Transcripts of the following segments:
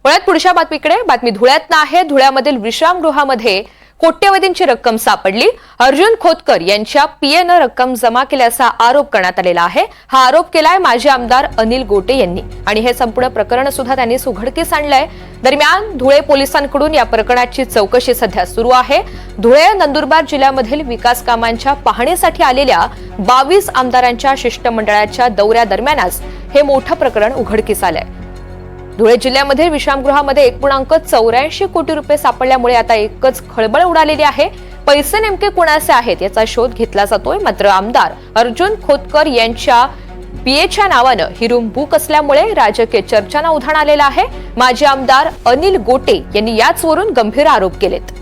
वळत पुढच्या बातमीकडे। बातमी धुळ्यात आहे। धुळ्यामधील विश्रामगृहामध्ये कोट्यवधींची रक्कम सापडली। अर्जुन खोतकर यांच्या पीएनं रक्कम जमा केल्याचा आरोप करण्यात आलेला आहे। हा आरोप केलाय माजी आमदार अनिल गोटे यांनी आणि हे संपूर्ण प्रकरण सुद्धा त्यांनी उघडकीस आणलंय। दरम्यान धुळे पोलिसांकडून या प्रकरणाची चौकशी सध्या सुरू आहे। धुळे नंदुरबार जिल्ह्यामधील विकास कामांच्या पाहणीसाठी आलेल्या 22 आमदारांच्या शिष्टमंडळाच्या दौऱ्यादरम्यानच हे मोठं प्रकरण उघडकीस आलंय। धुळे जिल्ह्यामध्ये विश्रामगृहामध्ये 1.84 कोटी रुपये सापडल्यामुळे आता एकच खळबळ उडालेली आहे। पैसे नेमके कोणाचे आहेत याचा शोध घेतला जातोय। मात्र आमदार अर्जुन खोतकर यांच्या पीएच्या नावानं ही रूम बुक असल्यामुळे राजकीय चर्चांना उधाण आलेलं आहे। माजी आमदार अनिल गोटे यांनी याचवरून गंभीर आरोप केलेत।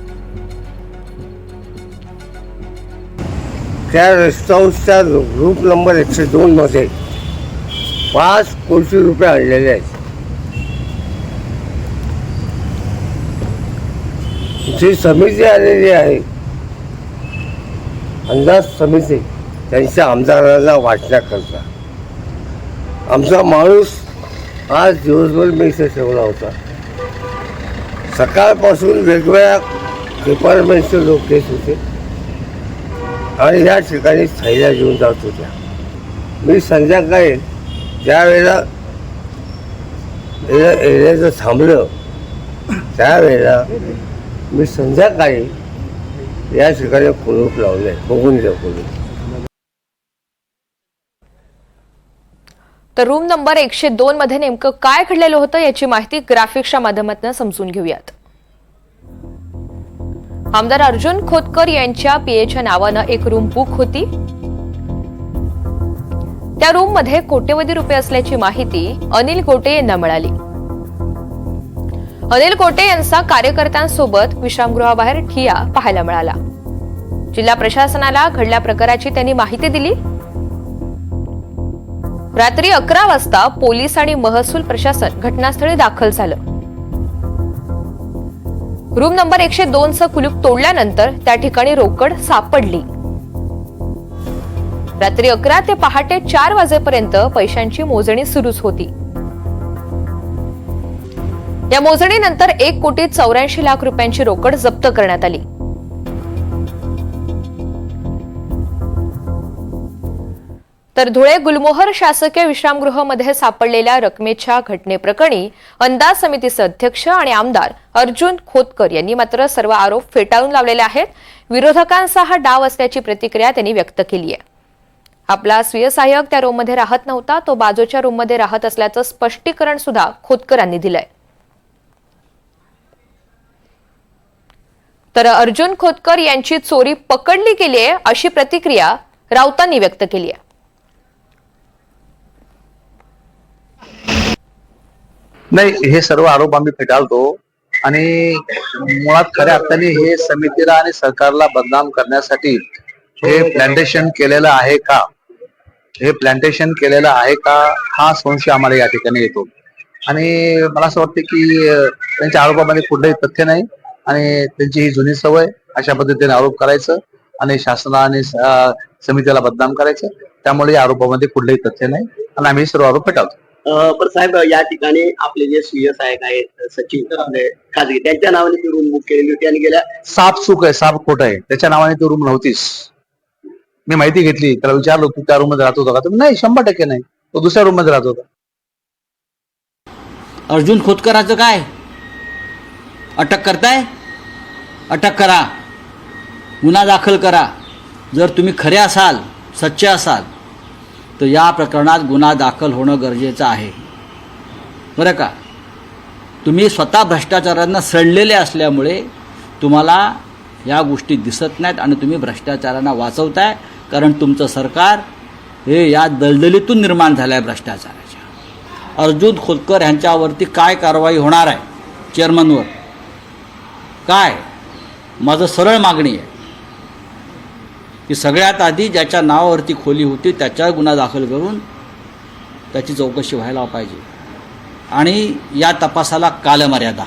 त्या रेस्ट हाऊसच्या ग्रुप नंबर 102 मध्ये 5 कोटी रुपये आणलेले आहेत। जी समिती आलेली आहे, अंदाज समिती, त्यांच्या आमदारांना वाटण्याकरता आमचा माणूस आज दिवसभर मी इथे ठेवला होता। सकाळपासून वेगवेगळ्या डिपार्टमेंटचे लोक येत होते आणि या ठिकाणी थैल्या घेऊन जात होत्या। मी संध्याकाळी ज्यावेळेला एरियाचं थांबलं त्यावेळेला मी संध्याकाळी या ठिकाणी कुलूप लावले। बघून घ्या कुलूप। तर रूम नंबर 102 मध्ये नेमकं काय घडलेलं होतं याची माहिती ग्राफिक्सच्या माध्यमातून समजून घेऊयात। आमदार अर्जुन खोतकर यांच्या पीएच्या नावानं एक रूम बुक होती। त्या रूम मध्ये कोट्यवधी रुपये असल्याची माहिती अनिल गोटे यांना मिळाली। अनिल गोटे यांचा कार्यकर्त्यांसोबत विश्रामगृहाबाहेर ठिय्या पाहायला मिळाला। जिल्हा प्रशासनाला घडल्या प्रकाराची त्यांनी माहिती दिली। रात्री 11 वाजता पोलीस आणि महसूल प्रशासन घटनास्थळी दाखल झालं। रूम नंबर 102चं कुलूप तोडल्यानंतर त्या ठिकाणी रोकड सापडली। रात्री 11 ते पहाटे 4 वाजेपर्यंत पैशांची मोजणी सुरूच होती। या मोजणीनंतर 1.84 कोटी रुपयांची रोकड जप्त करण्यात आली। तर धुळे गुलमोहर शासकीय विश्रामगृहामध्ये सापडलेल्या रकमेच्या घटनेप्रकरणी अंदाज समितीचे अध्यक्ष आणि आमदार अर्जुन खोतकर यांनी मात्र सर्व आरोप फेटाळून लावलेले आहेत। विरोधकांचा हा डाव असल्याची प्रतिक्रिया त्यांनी व्यक्त केली आहे। आपला स्वीय सहाय्यक त्या रूममध्ये राहत नव्हता, तो बाजूच्या रूममध्ये राहत असल्याचं स्पष्टीकरण सुद्धा खोतकरांनी दिलंय। तर अर्जुन खोतकर यांची चोरी पकडली गेली आहे अशी प्रतिक्रिया राऊतांनी व्यक्त केली आहे। नाही, हे सर्व आरोप आम्ही फेटाळतो आणि मुळात खऱ्या अर्थाने हे समितीला आणि सरकारला बदनाम करण्यासाठी हे प्लांटेशन केलेलं आहे का, हा संशय आम्हाला या ठिकाणी येतो। आणि मला असं वाटतं की त्यांच्या आरोपामध्ये कुठलंही तथ्य नाही आणि त्यांची ही जुनी सवय अशा पद्धतीने आरोप करायचं आणि शासनाला आणि समितीला बदनाम करायचं। त्यामुळे या आरोपामध्ये कुठलंही तथ्य नाही आणि आम्ही सर्व आरोप फेटाळतो। पण साहेब, या ठिकाणी आपले जे स्वीय सहाय्यक आहेत सचिन खाजगी, त्यांच्या नावाने ती रूम बुक केलेली होती आणि गेल्या साप चूक आहे, साप खोट आहे, त्याच्या नावाने ती रूम नव्हतीच। मी माहिती घेतली, त्याला विचारलो तू त्या रूम मध्ये राहत होता का, तर नाही, 100% नाही, तो दुसऱ्या रूम मध्ये राहत होता। अर्जुन खोतकराचं काय, अटक करताय? अटक करा, गुन्हा दाखल करा। जर तुम्ही खरे असाल, सच्चे असाल तर या प्रकरणात गुन्हा दाखल होणं गरजेचं आहे, बरं का। तुम्ही स्वतः भ्रष्टाचारांना सडलेले असल्यामुळे तुम्हाला या गोष्टी दिसत नाहीत आणि तुम्ही भ्रष्टाचारांना वाचवताय, कारण तुमचं सरकार हे या दलदलीतून निर्माण झालं आहे भ्रष्टाचाराच्या। अर्जुन खोतकर यांच्यावरती काय कारवाई होणार आहे चेअरमनवर, काय माझं सरळ मागणी आहे की सगळ्यात आधी ज्याच्या नावावरती खोली होती त्याच्यावर गुन्हा दाखल करून त्याची चौकशी व्हायला पाहिजे आणि या तपासाला कालमर्यादा